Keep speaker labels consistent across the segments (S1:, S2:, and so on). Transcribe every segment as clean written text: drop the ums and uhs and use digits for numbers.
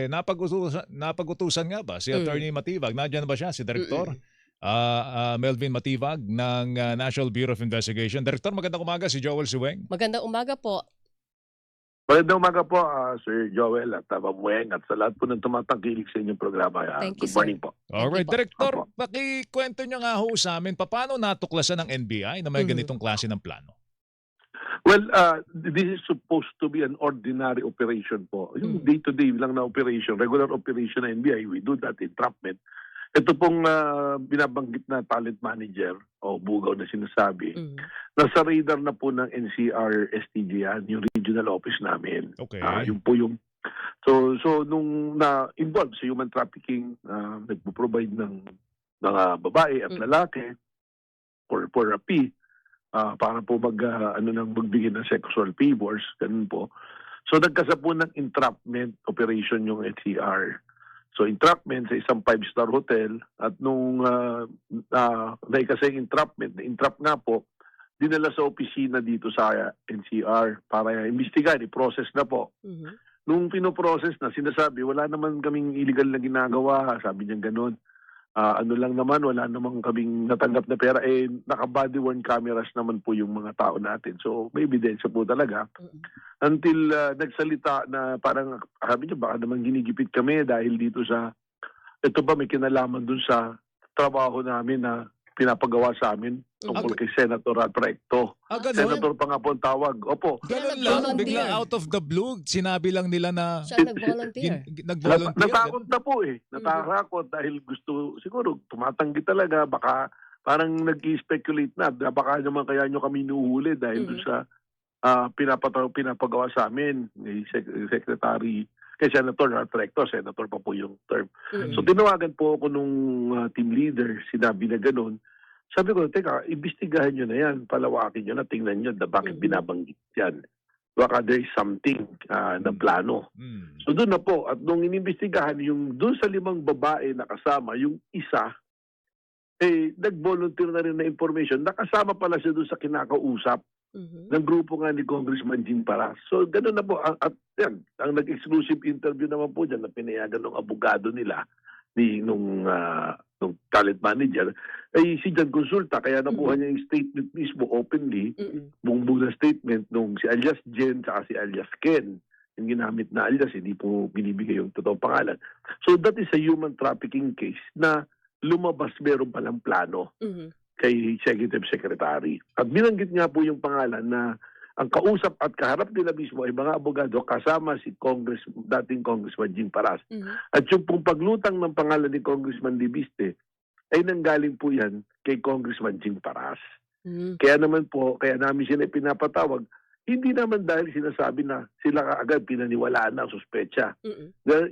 S1: Napag-utusan nga ba si
S2: Mm.
S1: Attorney Matibag? Nandiyan ba siya, si Direktor
S2: Mm.
S1: Melvin Matibag ng National Bureau of Investigation? Direktor, magandang umaga, si Joel Siweng.
S2: Magandang umaga po.
S3: Magandang umaga po, Sir Joel at Mamueng at sa lahat po ng tumatangkilik sa inyong programa.
S2: Thank you,
S3: Good morning
S2: sir.
S3: po.
S2: Thank you
S1: Alright,
S2: po.
S1: Direktor,
S3: Opo.
S1: pakikwento nyo nga ho sa amin, paano natuklasan ng NBI na may
S2: Mhm.
S1: ganitong klase ng plano?
S3: Well, this is supposed to be an ordinary operation po. Yung day-to-day lang na operation, regular operation ng NBI, we do that entrapment. Ito pong binabanggit na talent manager o bugaw na sinasabi,
S2: Mm.
S3: nasa radar na po ng NCR STG yan, yung regional office namin.
S1: Okay.
S3: Yun po yung So nung na-involved sa human trafficking, nagpo-provide ng mga babae at lalaki for a fee, para po magbigay ng sexual favors, ganun po. So nagkasa po ng entrapment operation yung NCR. So entrapment sa isang 5-star hotel at nung naikasa yung entrap nga po, dinala sa opisina dito sa NCR para imbestigahan, i-process na po.
S2: Mhm.
S3: Nung pinoprocess na, sinasabi, wala naman kaming illegal na ginagawa. Sabi niya ganun. Ano lang naman, wala naman kaming natanggap na pera. Naka-body worn cameras naman po yung mga tao natin. So, may ebidensya po talaga. Until nagsalita na parang, sabi niya, baka naman ginigipit kami dahil dito sa, ito ba may kinalaman dun sa trabaho namin na pinapagawa sa amin tungkol kay Senator Recto.
S1: Ganun?
S3: Senator pa nga po ang tawag. Opo.
S1: Ganun
S2: Siya
S1: lang,
S2: nag-volunteer.
S1: bigla out of the blue, sinabi lang nila na
S2: Siya nag-volunteer.
S1: nag-volunteer.
S3: Natakot na po eh. Natakot dahil gusto, siguro tumatanggi talaga. Baka parang nag-i-speculate na. Baka naman kaya nyo kami nuhuli dahil dun sa pinapagawa sa amin ni Secretary, kay Senator Recto. Senator pa po yung term. So tinawagan po ako nung team leader, sinabi na ganun. Sabi ko, teka, imbestigahan nyo na yan, palawakin nyo na, tingnan nyo na bakit binabanggit yan. Baka there is something na plano. So doon na po, at nung inimbestigahan, yung doon sa 5 babae na kasama, yung isa, nag-volunteer na rin na information, nakasama pala siya doon sa kinakausap ng grupo nga ni Congressman Jing Paras. So ganoon na po, at yan, ang nag-exclusive interview naman po dyan na pinayagan ng abogado nila, nung talent manager, ay si Jan Consulta, kaya nakuha niya yung statement mismo openly, buong na statement nung si alias Jen at si alias Ken. Yung ginamit na alias, hindi po binibigay yung totoong pangalan. So that is a human trafficking case na lumabas meron palang plano kay Executive Secretary. At binanggit nga po yung pangalan na ang kausap at kaharap nila mismo ay mga abogado kasama si dating Congressman Jing Paras. At yung pong paglutang ng pangalan ni Congressman Libiste ay nanggaling po yan kay Congressman Jing Paras. Kaya namin sila pinapatawag, hindi naman dahil sinasabi na sila kaagad pinaniwalaan na ang suspecha.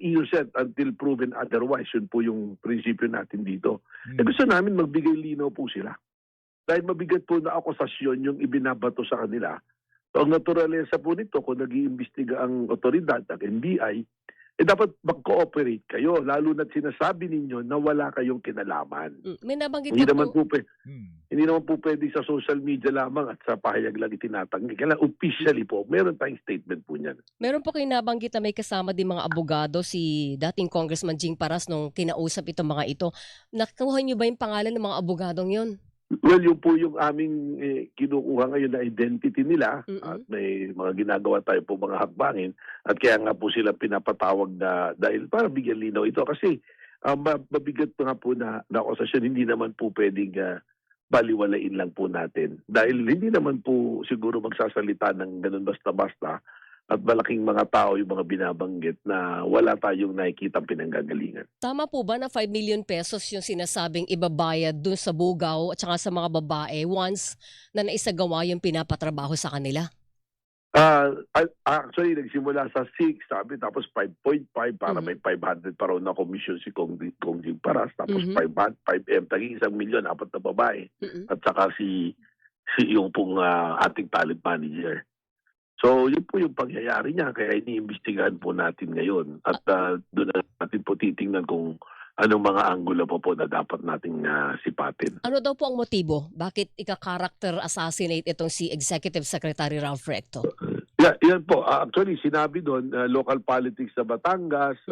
S3: Innocent until proven otherwise. Yun po yung prinsipyo natin dito. Gusto namin magbigay linaw po sila. Dahil mabigat po na akusasyon yung ibinabato sa kanila. So ang naturalesa po nito, kung nag-iimbestiga ang otoridad, ang NBI, dapat mag-cooperate kayo, lalo na't sinasabi ninyo na wala kayong kinalaman.
S2: May nabanggit
S3: Hindi
S2: ka
S3: naman
S2: po.
S3: hindi naman po pwede sa social media lamang at sa pahayag lang itinatanggi. Kailangan officially po, meron tayong statement po niyan.
S2: Meron po kayo nabanggit na may kasama din mga abogado si dating Congressman Jing Paras nung kinausap itong mga ito. Nakuha niyo ba yung pangalan ng mga abogadong yun?
S3: Well, yun po yung aming kinukuha ngayon na identity nila at may mga ginagawa tayo po mga hakbangin at kaya nga po sila pinapatawag na dahil para bigyan linaw ito kasi mabigat pa nga po na akusasyon, hindi naman po pwedeng baliwalain lang po natin dahil hindi naman po siguro magsasalita ng ganun basta-basta at malaking mga tao yung mga binabanggit na wala tayong nakikita pinanggagalingan.
S2: Tama po ba na 5 million pesos yung sinasabing ibabayad dun sa bugaw at saka sa mga babae once na naisagawa yung pinapatrabaho sa kanila?
S3: Actually, nagsimula sa 6, sabi, tapos 5.5 para may 500 pa raw na komisyon si Kong Jing Paras, tapos 5M, taging 1 milyon, 4 na babae, at saka si yung pong ating talent manager. So, yun po yung pangyayari niya, kaya iniimbestigahan po natin ngayon. At doon natin po titingnan kung anong mga anggulo po na dapat nating sipatin.
S2: Ano daw po ang motibo? Bakit ika-character assassinate itong si Executive Secretary Ralph Recto?
S3: Yeah, yan po. Actually, sinabi doon, local politics sa Batangas,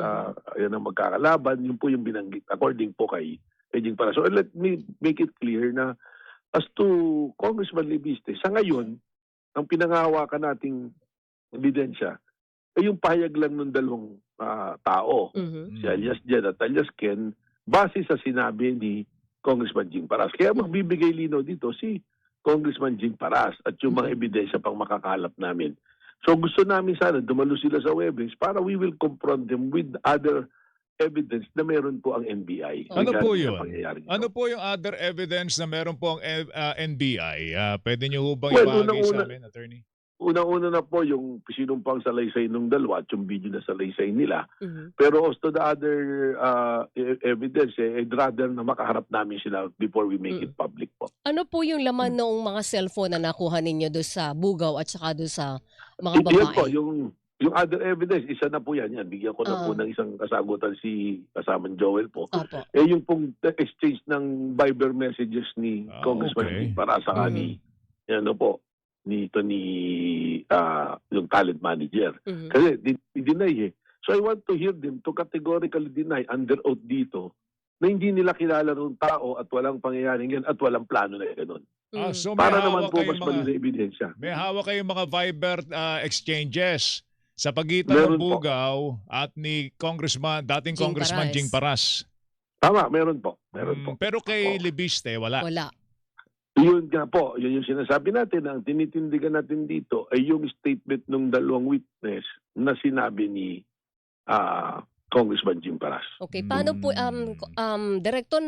S3: yan ang magkakalaban. Yun po yung binanggit according po kay Jing Paras. So let me make it clear na as to Congressman Libiste, sa ngayon, ang pinangahawakan nating ebidensya ay yung pahayag lang ng dalawang tao, si alias Jed at alias Ken, base sa sinabi ni Congressman Jing Paras. Kaya magbibigay linaw dito si Congressman Jing Paras at yung mga ebidensya pang makakalap namin. So gusto namin sana dumalo sila sa Webes para we will confront them with other evidence na meron po ang NBI.
S1: Ano po
S3: regarding sa
S1: yun?
S3: pangyayari nito.
S1: Ano po yung other evidence na meron po ang NBI? Pwede nyo bang
S3: Well,
S1: ibahagi sa
S3: unang-una-
S1: amin, attorney?
S3: Unang-una na po yung sinumpang salaysay ng dalawa at yung video na salaysay nila. Pero as to the other evidence, I'd rather na makaharap namin sila before we make it public po.
S2: Ano po yung laman ng mga cellphone na nakuha ninyo doon sa Bugaw at saka doon sa mga
S3: Yan
S2: babae?
S3: po, yung other evidence, isa na po yan. Bigyan ko na po ng isang kasagutan si kasamang Joel po.
S2: Opo.
S3: Yung pong exchange ng Viber messages ni Congressman
S1: okay.
S3: para sa ni yung talent manager. Kasi deny So I want to hear them to categorically deny under oath dito na hindi nila kilala ng tao at walang pangyayaring yan at walang plano na gano'n.
S1: So may
S3: Para naman
S1: hawak
S3: po
S1: kayong
S3: mas malinaw na ebidensya.
S1: may hawak kayong mga Viber exchanges sa pagitan
S3: Meron
S1: ng
S3: po.
S1: Bugaw at ni dating
S2: Jing
S1: Congressman
S2: Paras.
S1: Jing Paras.
S3: Tama, meron po. Meron po.
S1: Pero kay
S3: Opo.
S1: Libiste, wala.
S2: Wala.
S3: Yun nga po, yun yung sinasabi natin. Ang tinitindigan natin dito ay yung statement ng dalawang witness na sinabi ni Congressman Jim Paras.
S2: Okay, paano po Director,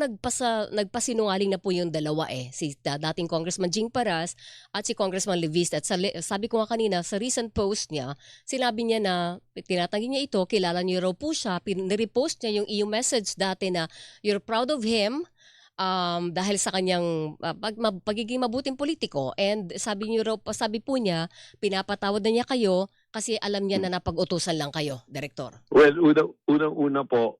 S2: nagpasinungaling na po yung dalawa si dating Congressman Jing Paras at si Congressman Leviste. At sabi ko nga kanina sa recent post niya, sinabi niya na tinatanggi niya ito, kilala niyo raw po siya, nirepost niya yung message dati na you're proud of him dahil sa kanyang pagiging mabuting politiko, and sabi po niya pinapatawad na niya kayo kasi alam niya na napag-utusan lang kayo, Director.
S3: Well, unang-una po,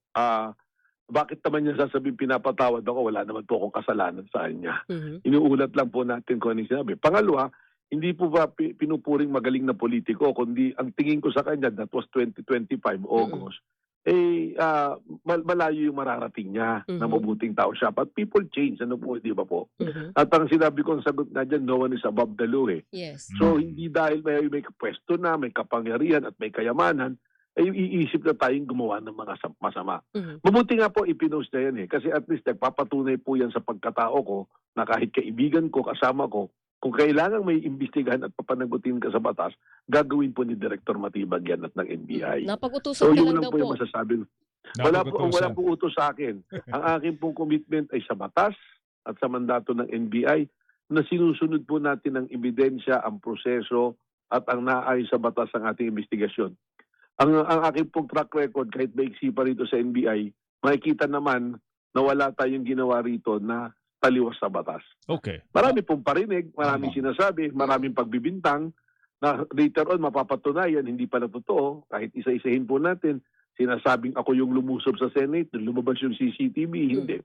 S3: bakit naman niya sasabihin pinapatawad ako? Wala naman po akong kasalanan sa kanya. Inuulat lang po natin kung ano yung sinabi. Pangalawa, hindi po ba pinupuring magaling na politiko, kundi ang tingin ko sa kanya, that was 2025 August, malayo yung mararating niya na mabuting tao siya. But people change, ano po, di ba po? At ang sinabi kong sagot na dyan, no one is above the law
S2: Yes.
S3: So hindi dahil may pwesto na, may kapangyarihan at may kayamanan, ay iisip na tayong gumawa ng mga masama. Mabuti nga po ipinost na yan kasi at least nagpapatunay po yan sa pagkatao ko na kahit kaibigan ko, kasama ko, kung kailangan may imbestigahan at papanagutin ka sa batas, gagawin po ni Director Matibag yan at ng NBI.
S2: Napag-utusan
S3: So
S2: ka
S3: yun
S2: lang
S3: lang
S2: daw
S3: po yung
S2: po.
S3: masasabi. Wala po utos sa akin. Ang akin pong commitment ay sa batas at sa mandato ng NBI na sinusunod po natin ang ebidensya, ang proseso at ang naayos sa batas ng ating investigasyon. Ang aking pong track record, kahit maiksi pa rito sa NBI, makikita naman na wala tayong ginawa rito na taliwas sa batas.
S1: Okay.
S3: Marami pong parinig, maraming sinasabi, maraming pagbibintang na later on mapapatunayan, hindi pala totoo. Kahit isa-isahin po natin, sinasabing ako yung lumusob sa Senate, lumabas yung CCTV, hindi.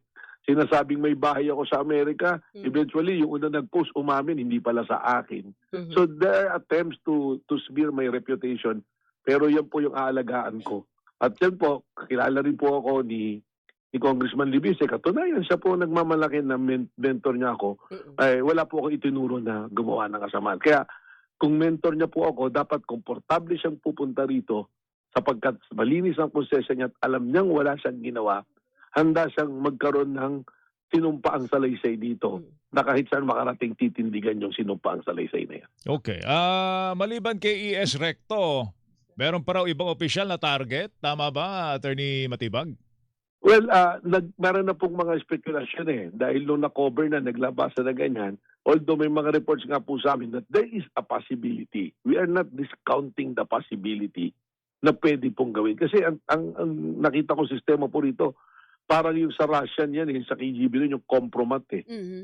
S3: Sinasabing may bahay ako sa Amerika, eventually yung una nag-post umamin, hindi pala sa akin. So there are attempts to smear my reputation, pero yan po yung aalagaan ko. At yan po, kilala rin po ako ni Congressman Libiste. Katunayan, siya po nagmamalaki na mentor niya ako. Wala po ako itinuro na gumawa ng kasamaan. Kaya kung mentor niya po ako, dapat komportable siyang pupunta rito sapagkat malinis ang konsesya niya at alam niyang wala siyang ginawa. Handa siyang magkaroon ng sinumpaang salaysay dito na kahit saan makarating titindigan yung sinumpaang salaysay na yan.
S1: Okay. Maliban kay ES Recto, meron pa raw ibang opisyal na target. Tama ba, Attorney Matibag?
S3: Well, meron na pong mga spekulasyon dahil nung na-cover na, naglabas na ganyan, although may mga reports nga po sa amin that there is a possibility. We are not discounting the possibility na pwede pong gawin. Kasi ang nakita ko sistema po rito, parang yung sa Russian yan, sa KGB rin, yung compromat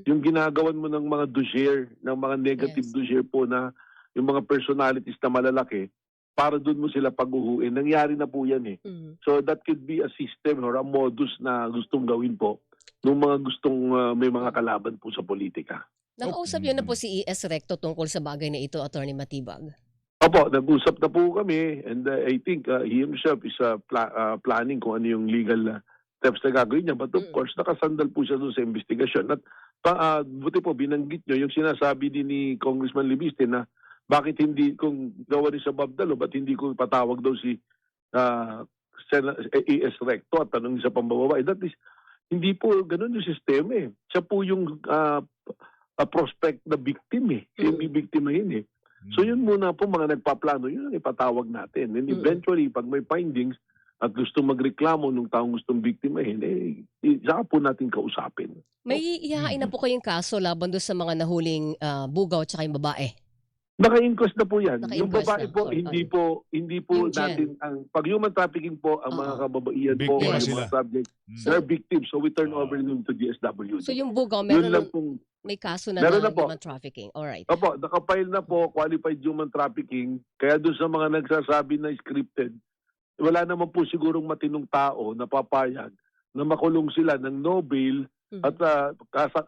S3: Yung ginagawan mo ng mga dossier, ng mga negative dossier po na yung mga personalities na malalaki, para doon mo sila pag-uhuin. Nangyari na po yan So that could be a system or a modus na gustong gawin po ng mga gustong may mga kalaban po sa politika.
S2: Nakausap niyo na po si ES Recto tungkol sa bagay na ito, Attorney Matibag?
S3: Opo, nag-usap na po kami and I think he himself is planning kung ano yung legal steps na gagawin niya. But of course, nakasandal po siya doon sa investigasyon. At buti po, binanggit nyo yung sinasabi din ni Congressman Libiste na bakit hindi, kung gawa rin sa Babdalo, ba't hindi ko patawag daw si AS Recto at tanong sa pambababae. That is, hindi po ganun yung sistema eh. Siya po yung prospect na victim eh. Siya yung bibiktimahin eh. So yun muna po mga nagpaplano, yun ang ipatawag natin. And eventually, pag may findings at gusto magreklamo nung taong gustong biktimahin, saka po natin kausapin.
S2: May ihahain na po kayong kaso laban doon sa mga nahuling bugaw at yung babae?
S3: Naka-inquest na po yan. Yung
S2: Naka-inquest
S3: babae
S2: na.
S3: po,
S2: Sorry.
S3: hindi po
S2: Yung
S3: natin, pag human trafficking po, ang mga kababaihan po,
S1: Biktima
S3: yung
S1: sila.
S3: mga subjects, they're victims. So we turn over them to DSWD.
S2: So yung bugaw,
S3: Yun lang
S2: meron
S3: pong,
S2: may kaso na
S3: Meron
S2: ng
S3: na po.
S2: human trafficking. Alright.
S3: opo, nakapile na po, qualified human trafficking. Kaya doon sa mga nagsasabi na scripted, wala naman po sigurong matinong tao na papayag na makulong sila ng no bail at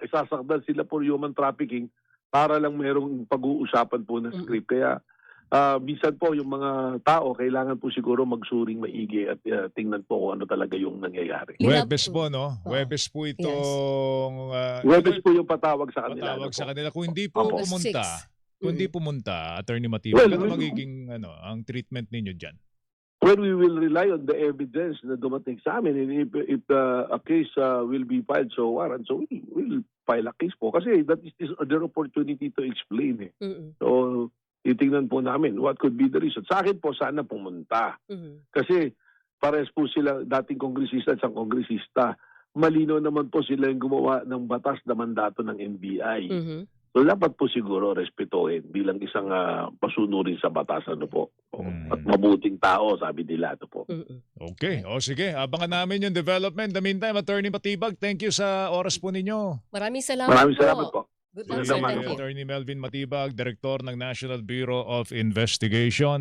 S3: isasakdal sila for human trafficking para lang merong pag-uusapan po ng script. Kaya bisan po yung mga tao kailangan po siguro magsuring maigi at tingnan po kung ano talaga yung nangyayari.
S1: Webes po, no? Webes po itong...
S3: Webes po yung patawag sa kanila.
S1: patawag
S3: ano
S1: sa
S3: po.
S1: kanila. Kung hindi po
S3: Opo.
S1: pumunta, kung hindi pumunta, Attorney Matibag,
S3: Well,
S1: ano
S3: we-
S1: magiging ang treatment ninyo dyan?
S3: Well, we will rely on the evidence na dumating sa amin. And if a case will be filed so warrant, so we will file a case po. Kasi that is their opportunity to explain eh. So, titingnan po namin what could be the reason. Sa akin po, sana pumunta. Kasi pares po sila dating kongresista at isang kongresista. Malino naman po sila yung gumawa ng batas na mandato ng NBI. So dapat po siguro respetuhin bilang isang pasunurin sa batas ano po. At mabuting tao, sabi nila ito po.
S1: Okay. O sige, abangan namin yung development. In the meantime, Attorney Matibag, thank you sa oras po ninyo.
S2: Maraming salamat
S3: Maraming salamat po.
S2: Good luck,
S1: Si
S2: sir.
S3: Salamat
S2: Thank
S3: po.
S2: you.
S1: Attorney Melvin Matibag, Director ng National Bureau of Investigation.